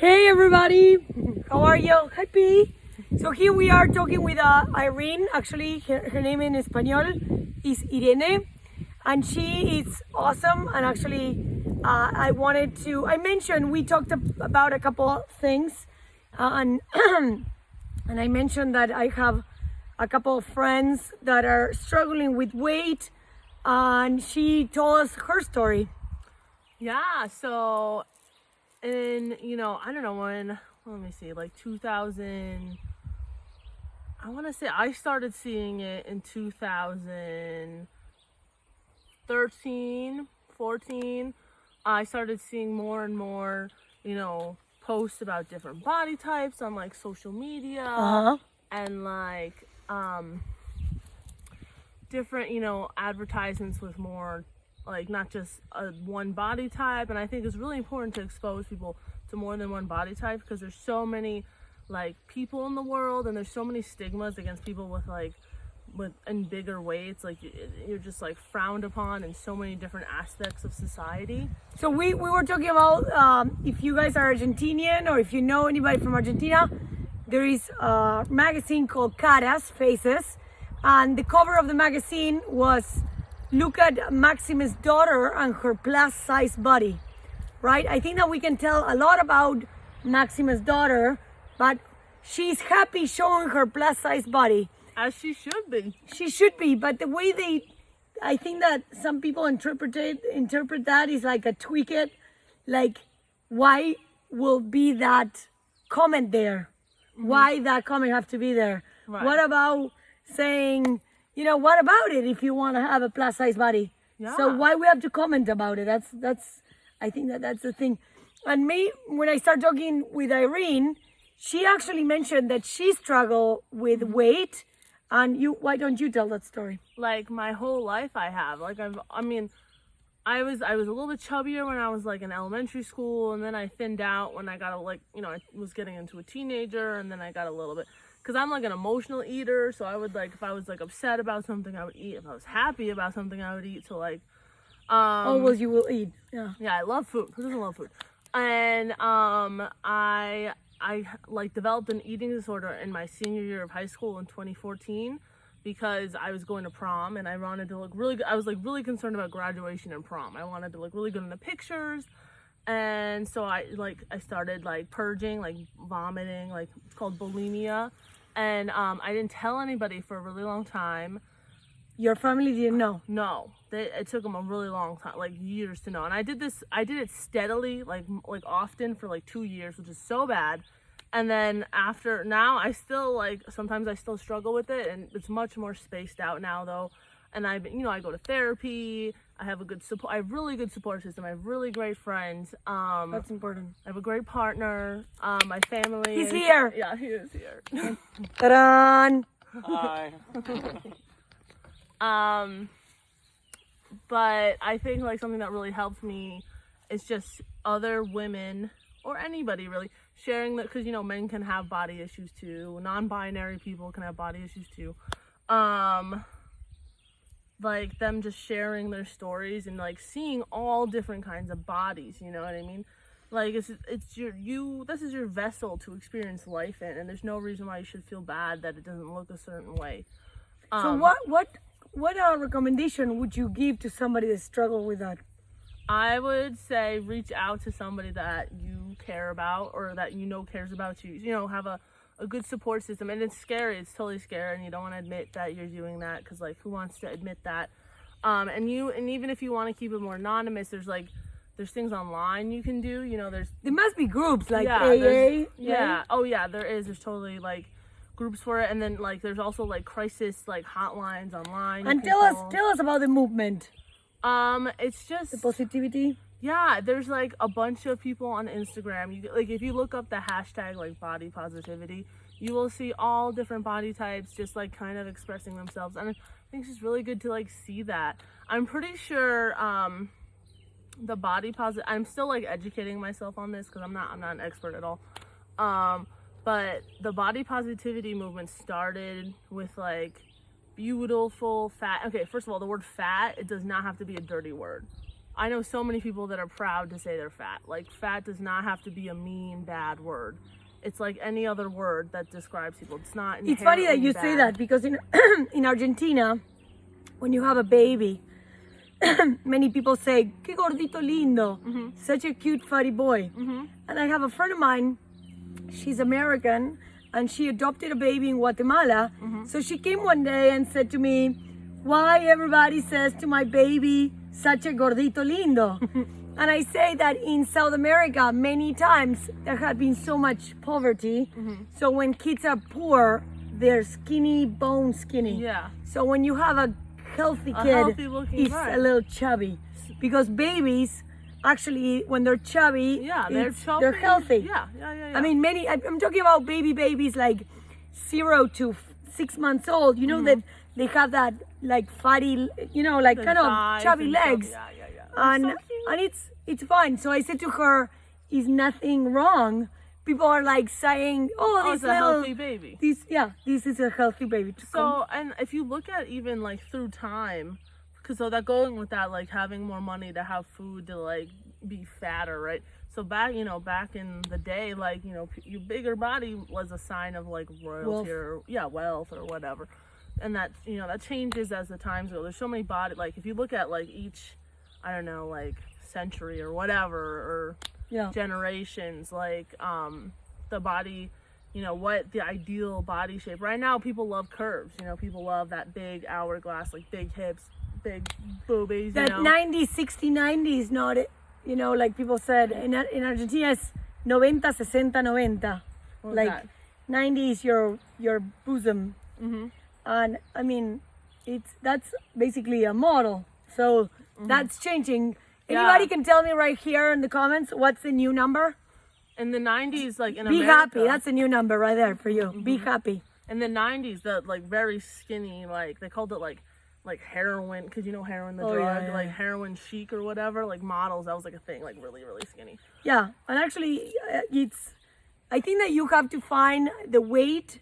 Hey everybody, how are you? Happy? So here we are talking with Irene. Actually, her name in Espanol is Irene, and she is awesome. And actually, I mentioned we talked about a couple things, and and I mentioned that I have a couple of friends that are struggling with weight, and she told us her story. Yeah, so I don't know when, let me see, like 2000, I want to say I started seeing it in 2013, 14. I started seeing more and more, posts about different body types on like social media and like different, advertisements with more like not just one body type. And I think it's really important to expose people to more than one body type, because there's so many like people in the world, and there's so many stigmas against people with and bigger weights. Like you're just like frowned upon in so many different aspects of society. So we were talking about if you guys are Argentinian or if you know anybody from Argentina, there is a magazine called Catas, Faces, and the cover of the magazine was look at Maxime's daughter and her plus-size body, right? I think that we can tell a lot about Maxime's daughter, but she's happy showing her plus-size body. As she should be. She should be, but the way I think that some people interpret that is like a tweak it, like why will be that comment there? Mm-hmm. Why that comment have to be there? Right. What about saying, what about it if you want to have a plus size body? Yeah. So why we have to comment about it? That's I think that's the thing. And me, when I start talking with Irene, she actually mentioned that she struggled with weight. And why don't you tell that story? Like my whole life I have. Like I was a little bit chubbier when I was like in elementary school, and then I thinned out when I got I was getting into a teenager, and then I got a little bit, because I'm like an emotional eater. So I would if I was like upset about something, I would eat. If I was happy about something, I would eat. So like always you will eat. Yeah, I love food. Who doesn't love food? And I developed an eating disorder in my senior year of high school in 2014, because I was going to prom and I wanted to look really good. I was really concerned about graduation and prom. I wanted to look really good in the pictures. And so I started purging, vomiting, it's called bulimia. And I didn't tell anybody for a really long time. Your family didn't know? No, it took them a really long time, years to know. And I did it steadily, often for 2 years, which is so bad. And then now I still sometimes I still struggle with it, and it's much more spaced out now though. And I go to therapy. I have I have really good support system. I have really great friends. That's important. I have a great partner. My family. He's here. Yeah, he is here. Ta-da! Hi. But I think something that really helps me is just other women, or anybody really, sharing that, because men can have body issues too. Non-binary people can have body issues too. Them just sharing their stories and seeing all different kinds of bodies. You know what I mean? This is your vessel to experience life in, and there's no reason why you should feel bad that it doesn't look a certain way. So what recommendation would you give to somebody that struggles with that? I would say reach out to somebody that you care about, or that cares about you. Have a good support system. And it's scary. It's totally scary, and you don't want to admit that you're doing that, because who wants to admit that? And even if you want to keep it more anonymous, there's things online you can do. There must be groups like AA. Yeah. Right? Oh yeah, there is. There's totally groups for it, and then there's also crisis hotlines online. And tell us about the movement. It's just the positivity. Yeah, there's a bunch of people on Instagram. If you look up the hashtag body positivity, you will see all different body types just kind of expressing themselves, and I think it's just really good to see that. I'm pretty sure the body positive. I'm still educating myself on this, because I'm not an expert at all. But the body positivity movement started with beautiful fat. Okay, first of all, the word fat, it does not have to be a dirty word. I know so many people that are proud to say they're fat. Like, fat does not have to be a mean, bad word. It's like any other word that describes people. It's not inherently It's funny that you bad. say that because in in Argentina, when you have a baby, many people say, "Qué gordito lindo," such a cute fatty boy. And I have a friend of mine, she's American, and she adopted a baby in Guatemala. So she came one day and said to me, "Why everybody says to my baby, such a gordito lindo?" And I say that in South America, many times there had been so much poverty. So when kids are poor, they're skinny, bone skinny. Yeah. So when you have a healthy kid, healthy-looking, it's right. a little chubby. Because babies, actually, when they're chubby, Yeah, they're chubby. they're healthy. Yeah. I mean, I'm talking about babies like 0 to 6 months old. You know that they have that like fatty, like The kind of thighs chubby and legs. stuff. Yeah. And So cute. it's fine. So I said to her, "Is nothing wrong?" People are like saying, "Oh, Oh, this it's a little healthy baby. this is a healthy baby." So, and if you look at even like through time, because so that going with that, like having more money to have food to like be fatter, right? So back in the day, like, your bigger body was a sign of like royalty wealth or whatever. And that, that changes as the times go. There's so many like if you look at like each, I don't know, like century or whatever, or generations, like the body, what the ideal body shape. Right now people love curves, people love that big hourglass, like big hips, big boobies, that 90s, 60, 90s, not like people said in Argentina it's 90, 60, 90. What's Like that? 90 is your bosom. And I mean, that's basically a model. So that's changing. Anybody can tell me right here in the comments what's the new number? In the 90s, like in Be America, happy. That's a new number right there for you. Be happy. in the 90s, the like very skinny, like they called it like heroin, because heroin, the drug, like heroin chic or whatever, like models, that was like a thing, like really, really skinny. Yeah, and actually I think that you have to find the weight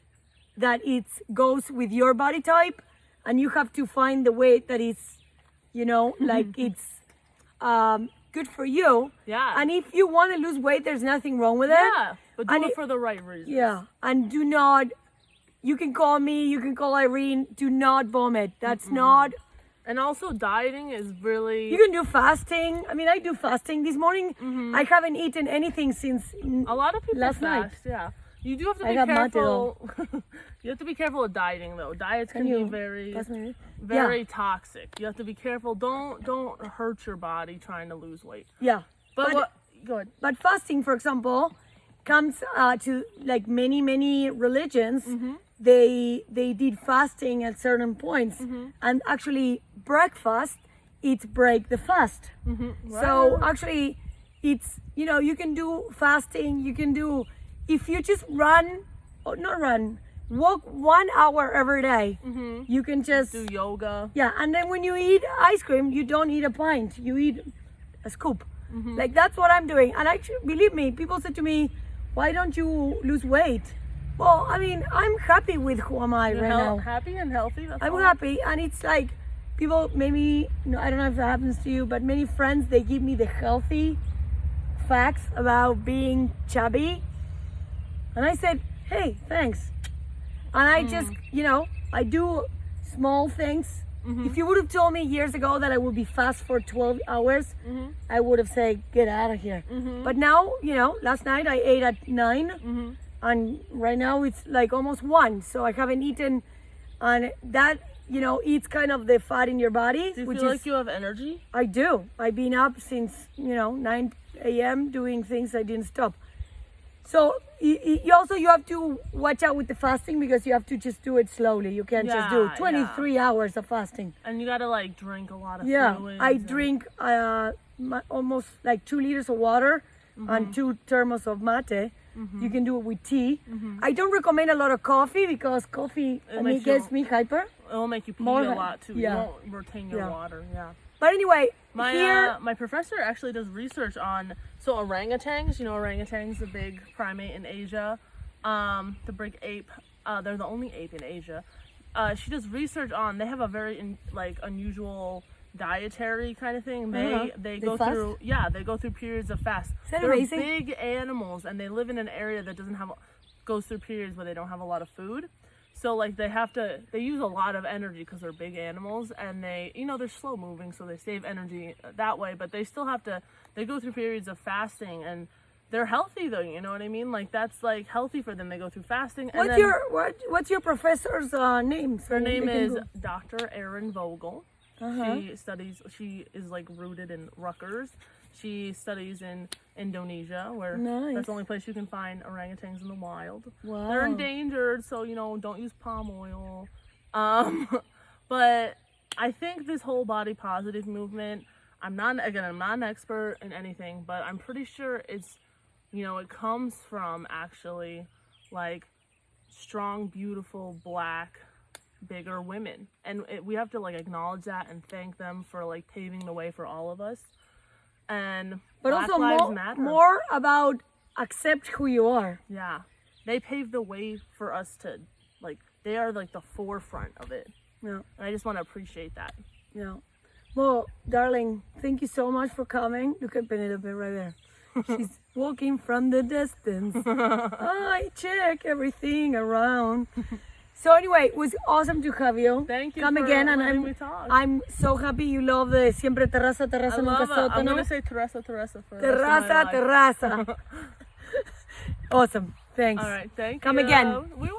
that it goes with your body type, and you have to find the weight that is, like it's good for you. Yeah. And if you want to lose weight, there's nothing wrong with it. Yeah, but do And it for the right reasons. Yeah, and do not, you can call me, you can call Irene, do not vomit. That's not, And also dieting is really... you can do fasting. I mean, I do fasting. This morning, I haven't eaten anything since A lot of people last fast, night. yeah. You do have to I be got mate careful. You have to be careful with dieting, though. Diets can be very, pass me- very toxic. You have to be careful. Don't hurt your body trying to lose weight. Yeah. But what? Go ahead. But fasting, for example, comes to like many religions. They did fasting at certain points, and actually breakfast, it's break the fast. So actually, it's you can do fasting. You can do, if you just walk 1 hour every day. You can just Do yoga. Yeah, and then when you eat ice cream, you don't eat a pint. You eat a scoop. Like that's what I'm doing. And actually, believe me, people said to me, "Why don't you lose weight?" Well, I mean, I'm happy with who am I You're right now. happy and healthy. That's I'm all. happy, and it's like people maybe I don't know if that happens to you, but many friends, they give me the healthy facts about being chubby, and I said, "Hey, thanks." And I just, I do small things. If you would have told me years ago that I would be fast for 12 hours, I would have said, get out of here. But now, last night I ate at 9, and right now it's like almost 1. So I haven't eaten, and that, eats kind of the fat in your body. Do you which feel is, like you have energy? I do. I've been up since, 9 a.m. doing things I didn't stop. So you have to watch out with the fasting, because you have to just do it slowly. You can't just do 23 hours of fasting. And you gotta like drink a lot of Yeah, fluids. I drink almost like 2 liters of water and 2 thermos of mate. You can do it with tea. I don't recommend a lot of coffee, because coffee gets me hyper. It'll make you pee More a lot too. yeah. You won't retain your water. Yeah. But anyway, here My professor actually does research on orangutans. Orangutans, the big primate in Asia, the big ape. They're the only ape in Asia. She does research on. They have a very unusual dietary kind of thing. Uh-huh. They They go fast? through they go through periods of fast. that They're amazing? big animals, and they live in an area that goes through periods where they don't have a lot of food. So like they use a lot of energy because they're big animals, and they're slow moving, so they save energy that way. But they still they go through periods of fasting, and they're healthy though. You know what I mean? Like that's like healthy for them. They go through fasting. And What's your professor's name? So her name we can is go- Dr. Erin Vogel. Uh-huh. She is like rooted in Rutgers. She studies in Indonesia, where Nice. that's the only place you can find orangutans in the wild. Wow. They're endangered, so don't use palm oil. But I think this whole body positive movement, I'm not an expert in anything, but I'm pretty sure it's it comes from actually like strong, beautiful, black, bigger women, and we have to like acknowledge that and thank them for like paving the way for all of us. And But Black also Lives Matter. more about accept who you are. Yeah, they paved the way for us to they are like the forefront of it. Yeah. And I just want to appreciate that. Yeah. Well, darling, thank you so much for coming. Look at Penelope right there. She's walking from the distance. I check everything around. So anyway, it was awesome to have you. Thank you Come for again, and letting me talk. I'm so happy you love the siempre terraza, I terraza, love nunca it. I'm sótano. gonna say Teresa for the rest of my Terraza, life. terraza. Awesome. Thanks. All right, thank Come you. again. We will.